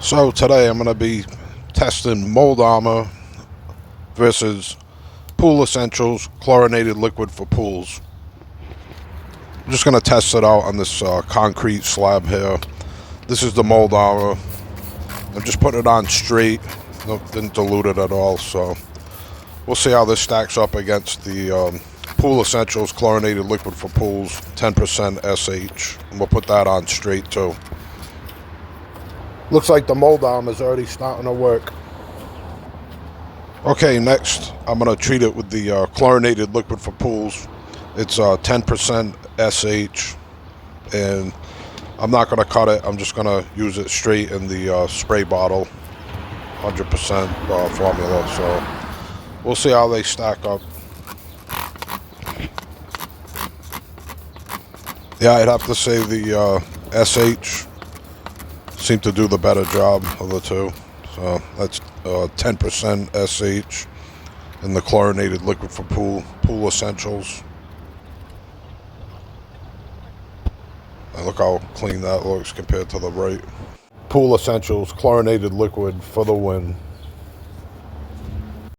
So today I'm going to be testing Mold Armor versus Pool Essentials chlorinated liquid for pools. I'm just going to test it out on this concrete slab here. This is the Mold Armor. I'm just putting it on straight. Didn't dilute it at all, so we'll see how this stacks up against the Pool Essentials chlorinated liquid for pools 10% SH. And we'll put that on straight too. Looks like the Mold Armor is already starting to work. Okay, next I'm going to treat it with the chlorinated liquid for pools. It's 10% SH, and I'm not going to cut it. I'm just going to use it straight in the spray bottle, 100% formula. So we'll see how they stack up. Yeah, I'd have to say the SH seemed to do the better job of the two. So that's 10% SH and the chlorinated liquid for pool essentials. And look how clean that looks compared to the right. Pool Essentials chlorinated liquid for the win.